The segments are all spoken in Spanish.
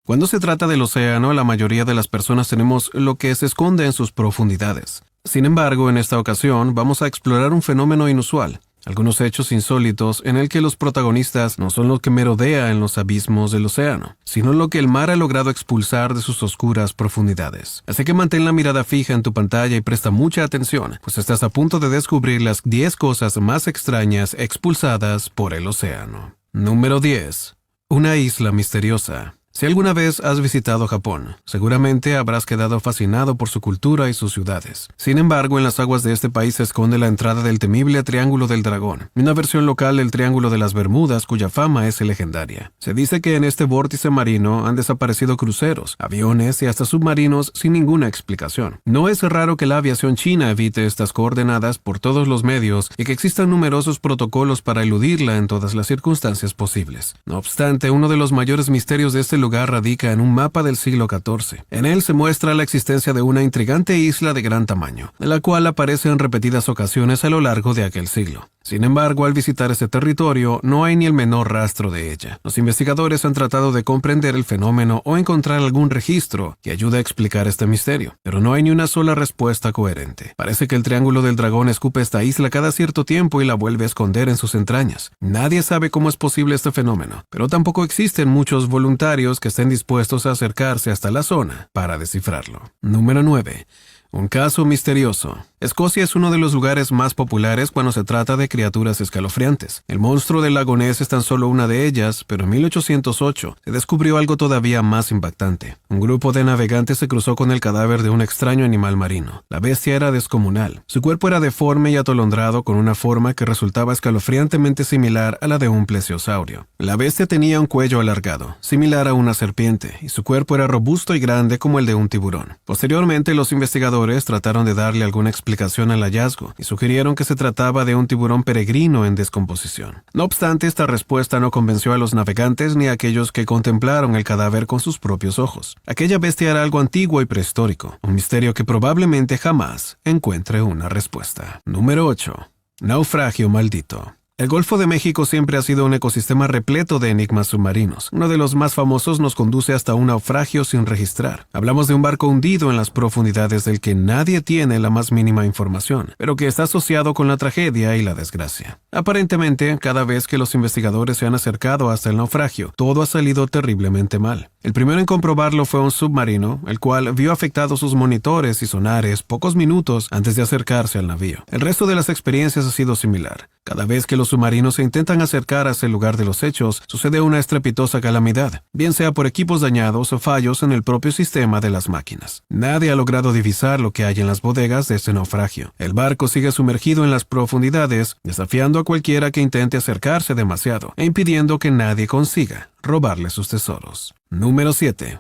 Cuando se trata del océano, la mayoría de las personas tenemos lo que se esconde en sus profundidades. Sin embargo, en esta ocasión vamos a explorar un fenómeno inusual, algunos hechos insólitos en el que los protagonistas no son lo que merodea en los abismos del océano, sino lo que el mar ha logrado expulsar de sus oscuras profundidades. Así que mantén la mirada fija en tu pantalla y presta mucha atención, pues estás a punto de descubrir las 10 cosas más extrañas expulsadas por el océano. Número 10. Una isla misteriosa. Si alguna vez has visitado Japón, seguramente habrás quedado fascinado por su cultura y sus ciudades. Sin embargo, en las aguas de este país se esconde la entrada del temible Triángulo del Dragón, una versión local del Triángulo de las Bermudas cuya fama es legendaria. Se dice que en este vórtice marino han desaparecido cruceros, aviones y hasta submarinos sin ninguna explicación. No es raro que la aviación china evite estas coordenadas por todos los medios y que existan numerosos protocolos para eludirla en todas las circunstancias posibles. No obstante, uno de los mayores misterios de este lugar radica en un mapa del siglo XIV. En él se muestra la existencia de una intrigante isla de gran tamaño, de la cual aparece en repetidas ocasiones a lo largo de aquel siglo. Sin embargo, al visitar este territorio, no hay ni el menor rastro de ella. Los investigadores han tratado de comprender el fenómeno o encontrar algún registro que ayude a explicar este misterio, pero no hay ni una sola respuesta coherente. Parece que el Triángulo del Dragón escupe esta isla cada cierto tiempo y la vuelve a esconder en sus entrañas. Nadie sabe cómo es posible este fenómeno, pero tampoco existen muchos voluntarios que estén dispuestos a acercarse hasta la zona para descifrarlo. Número 9. Un caso misterioso. Escocia es uno de los lugares más populares cuando se trata de criaturas escalofriantes. El monstruo del lago Ness es tan solo una de ellas, pero en 1808 se descubrió algo todavía más impactante. Un grupo de navegantes se cruzó con el cadáver de un extraño animal marino. La bestia era descomunal. Su cuerpo era deforme y atolondrado con una forma que resultaba escalofriantemente similar a la de un plesiosaurio. La bestia tenía un cuello alargado, similar a una serpiente, y su cuerpo era robusto y grande como el de un tiburón. Posteriormente, los investigadores trataron de darle alguna explicación al hallazgo y sugirieron que se trataba de un tiburón peregrino en descomposición. No obstante, esta respuesta no convenció a los navegantes ni a aquellos que contemplaron el cadáver con sus propios ojos. Aquella bestia era algo antiguo y prehistórico, un misterio que probablemente jamás encuentre una respuesta. Número 8. Naufragio maldito. El Golfo de México siempre ha sido un ecosistema repleto de enigmas submarinos. Uno de los más famosos nos conduce hasta un naufragio sin registrar. Hablamos de un barco hundido en las profundidades del que nadie tiene la más mínima información, pero que está asociado con la tragedia y la desgracia. Aparentemente, cada vez que los investigadores se han acercado hasta el naufragio, todo ha salido terriblemente mal. El primero en comprobarlo fue un submarino, el cual vio afectados sus monitores y sonares pocos minutos antes de acercarse al navío. El resto de las experiencias ha sido similar. Cada vez que los submarinos se intentan acercar hacia el lugar de los hechos, sucede una estrepitosa calamidad, bien sea por equipos dañados o fallos en el propio sistema de las máquinas. Nadie ha logrado divisar lo que hay en las bodegas de este naufragio. El barco sigue sumergido en las profundidades, desafiando a cualquiera que intente acercarse demasiado e impidiendo que nadie consiga robarle sus tesoros. Número 7.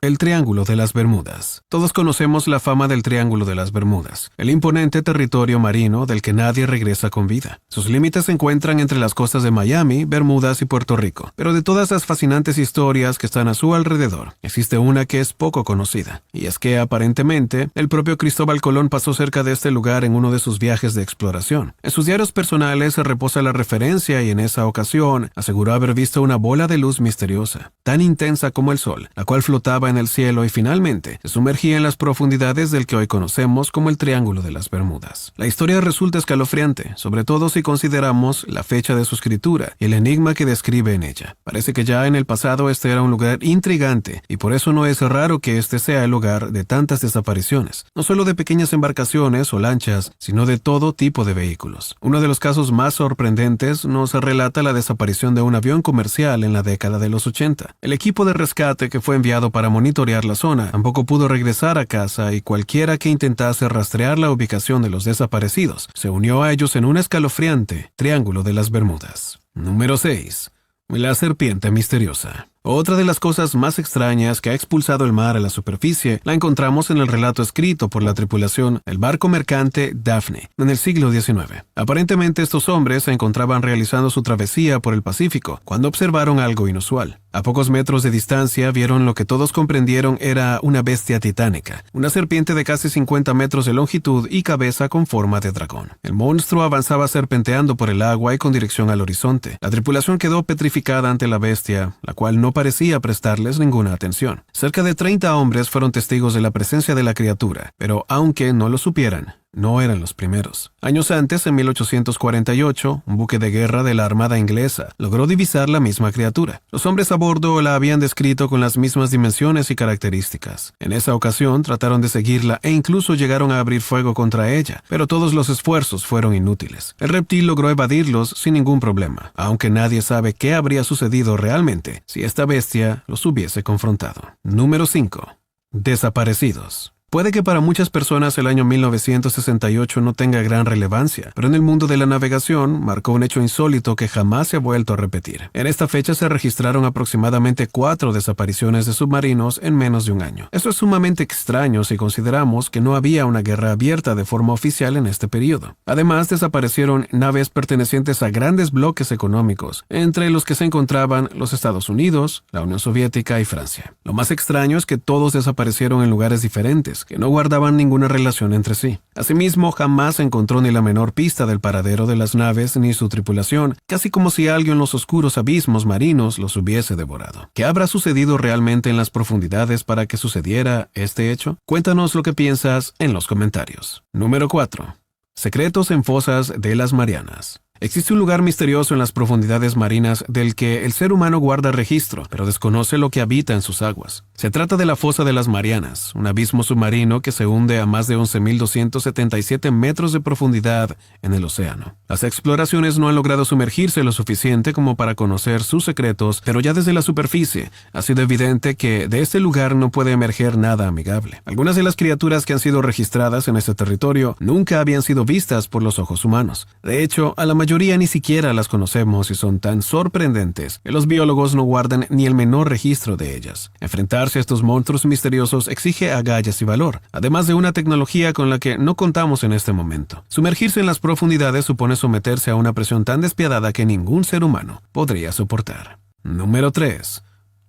El Triángulo de las Bermudas. Todos conocemos la fama del Triángulo de las Bermudas, el imponente territorio marino del que nadie regresa con vida. Sus límites se encuentran entre las costas de Miami, Bermudas y Puerto Rico. Pero de todas las fascinantes historias que están a su alrededor, existe una que es poco conocida. Y es que, aparentemente, el propio Cristóbal Colón pasó cerca de este lugar en uno de sus viajes de exploración. En sus diarios personales se reposa la referencia y en esa ocasión aseguró haber visto una bola de luz misteriosa, tan intensa como el sol, la cual flotaba en el cielo y finalmente se sumergía en las profundidades del que hoy conocemos como el Triángulo de las Bermudas. La historia resulta escalofriante, sobre todo si consideramos la fecha de su escritura y el enigma que describe en ella. Parece que ya en el pasado este era un lugar intrigante y por eso no es raro que este sea el lugar de tantas desapariciones, no solo de pequeñas embarcaciones o lanchas, sino de todo tipo de vehículos. Uno de los casos más sorprendentes nos relata la desaparición de un avión comercial en la década de los 80. El equipo de rescate que fue enviado para monitorear la zona tampoco pudo regresar a casa y cualquiera que intentase rastrear la ubicación de los desaparecidos se unió a ellos en un escalofriante Triángulo de las Bermudas. Número 6. La serpiente misteriosa. Otra de las cosas más extrañas que ha expulsado el mar a la superficie la encontramos en el relato escrito por la tripulación del barco mercante Daphne en el siglo XIX. Aparentemente estos hombres se encontraban realizando su travesía por el Pacífico cuando observaron algo inusual. A pocos metros de distancia vieron lo que todos comprendieron era una bestia titánica, una serpiente de casi 50 metros de longitud y cabeza con forma de dragón. El monstruo avanzaba serpenteando por el agua y con dirección al horizonte. La tripulación quedó petrificada ante la bestia, la cual no no parecía prestarles ninguna atención. Cerca de 30 hombres fueron testigos de la presencia de la criatura, pero aunque no lo supieran, no eran los primeros. Años antes, en 1848, un buque de guerra de la Armada inglesa logró divisar la misma criatura. Los hombres a bordo la habían descrito con las mismas dimensiones y características. En esa ocasión trataron de seguirla e incluso llegaron a abrir fuego contra ella, pero todos los esfuerzos fueron inútiles. El reptil logró evadirlos sin ningún problema, aunque nadie sabe qué habría sucedido realmente si esta bestia los hubiese confrontado. Número 5. Desaparecidos. Puede que para muchas personas el año 1968 no tenga gran relevancia, pero en el mundo de la navegación marcó un hecho insólito que jamás se ha vuelto a repetir. En esta fecha se registraron aproximadamente 4 desapariciones de submarinos en menos de un año. Esto es sumamente extraño si consideramos que no había una guerra abierta de forma oficial en este periodo. Además, desaparecieron naves pertenecientes a grandes bloques económicos, entre los que se encontraban los Estados Unidos, la Unión Soviética y Francia. Lo más extraño es que todos desaparecieron en lugares diferentes, que no guardaban ninguna relación entre sí. Asimismo, jamás se encontró ni la menor pista del paradero de las naves ni su tripulación, casi como si algo en los oscuros abismos marinos los hubiese devorado. ¿Qué habrá sucedido realmente en las profundidades para que sucediera este hecho? Cuéntanos lo que piensas en los comentarios. Número 4. Secretos en fosas de las Marianas. Existe un lugar misterioso en las profundidades marinas del que el ser humano guarda registro, pero desconoce lo que habita en sus aguas. Se trata de la Fosa de las Marianas, un abismo submarino que se hunde a más de 11.277 metros de profundidad en el océano. Las exploraciones no han logrado sumergirse lo suficiente como para conocer sus secretos, pero ya desde la superficie ha sido evidente que de este lugar no puede emerger nada amigable. Algunas de las criaturas que han sido registradas en este territorio nunca habían sido vistas por los ojos humanos. De hecho, a la mayoría ni siquiera las conocemos y son tan sorprendentes que los biólogos no guardan ni el menor registro de ellas. Enfrentarse a estos monstruos misteriosos exige agallas y valor, además de una tecnología con la que no contamos en este momento. Sumergirse en las profundidades supone someterse a una presión tan despiadada que ningún ser humano podría soportar. Número 3.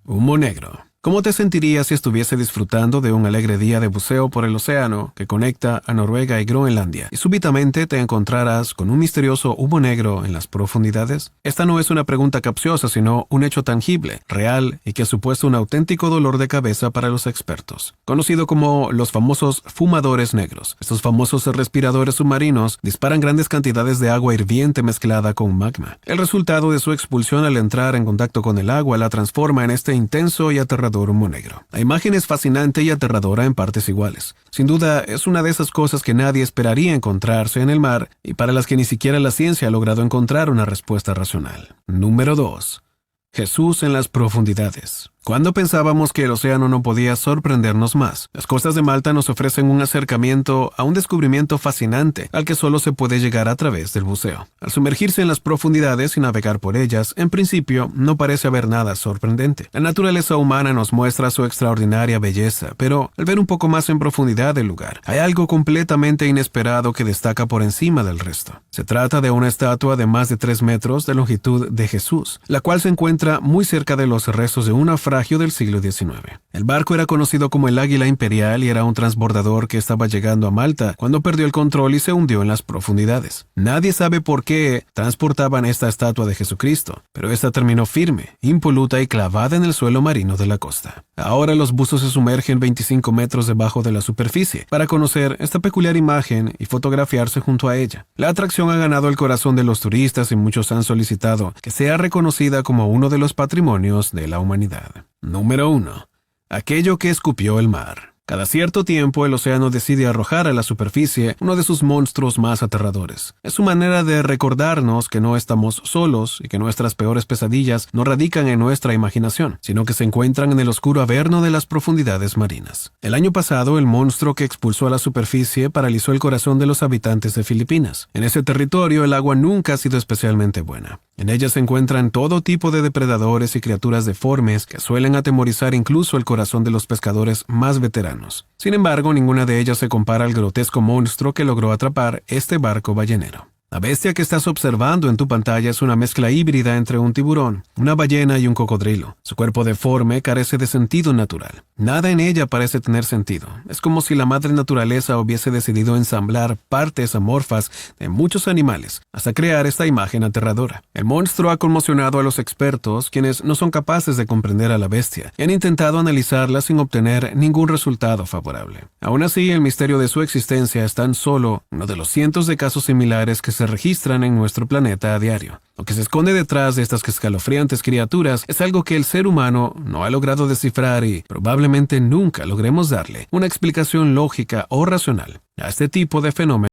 Humo negro. ¿Cómo te sentirías si estuviese disfrutando de un alegre día de buceo por el océano que conecta a Noruega y Groenlandia y súbitamente te encontraras con un misterioso humo negro en las profundidades? Esta no es una pregunta capciosa, sino un hecho tangible, real y que ha supuesto un auténtico dolor de cabeza para los expertos. Conocido como los famosos fumadores negros, estos famosos respiradores submarinos disparan grandes cantidades de agua hirviente mezclada con magma. El resultado de su expulsión al entrar en contacto con el agua la transforma en este intenso y aterrador humo negro. La imagen es fascinante y aterradora en partes iguales. Sin duda, es una de esas cosas que nadie esperaría encontrarse en el mar y para las que ni siquiera la ciencia ha logrado encontrar una respuesta racional. Número 2. Jesús en las profundidades. ¿Cuándo pensábamos que el océano no podía sorprendernos más? Las costas de Malta nos ofrecen un acercamiento a un descubrimiento fascinante al que solo se puede llegar a través del buceo. Al sumergirse en las profundidades y navegar por ellas, en principio no parece haber nada sorprendente. La naturaleza humana nos muestra su extraordinaria belleza, pero al ver un poco más en profundidad el lugar, hay algo completamente inesperado que destaca por encima del resto. Se trata de una estatua de más de 3 metros de longitud de Jesús, la cual se encuentra muy cerca de los restos de una del siglo XIX. El barco era conocido como el Águila Imperial y era un transbordador que estaba llegando a Malta cuando perdió el control y se hundió en las profundidades. Nadie sabe por qué transportaban esta estatua de Jesucristo, pero esta terminó firme, impoluta y clavada en el suelo marino de la costa. Ahora los buzos se sumergen 25 metros debajo de la superficie para conocer esta peculiar imagen y fotografiarse junto a ella. La atracción ha ganado el corazón de los turistas y muchos han solicitado que sea reconocida como uno de los patrimonios de la humanidad. Número 1. Aquello que escupió el mar. Cada cierto tiempo el océano decide arrojar a la superficie uno de sus monstruos más aterradores. Es su manera de recordarnos que no estamos solos y que nuestras peores pesadillas no radican en nuestra imaginación, sino que se encuentran en el oscuro averno de las profundidades marinas. El año pasado, el monstruo que expulsó a la superficie paralizó el corazón de los habitantes de Filipinas. En ese territorio el agua nunca ha sido especialmente buena. En ella se encuentran todo tipo de depredadores y criaturas deformes que suelen atemorizar incluso el corazón de los pescadores más veteranos. Sin embargo, ninguna de ellas se compara al grotesco monstruo que logró atrapar este barco ballenero. La bestia que estás observando en tu pantalla es una mezcla híbrida entre un tiburón, una ballena y un cocodrilo. Su cuerpo deforme carece de sentido natural. Nada en ella parece tener sentido. Es como si la madre naturaleza hubiese decidido ensamblar partes amorfas de muchos animales hasta crear esta imagen aterradora. El monstruo ha conmocionado a los expertos, quienes no son capaces de comprender a la bestia y han intentado analizarla sin obtener ningún resultado favorable. Aún así, el misterio de su existencia es tan solo uno de los cientos de casos similares que se registran en nuestro planeta a diario. Lo que se esconde detrás de estas escalofriantes criaturas es algo que el ser humano no ha logrado descifrar y probablemente nunca logremos darle una explicación lógica o racional a este tipo de fenómenos.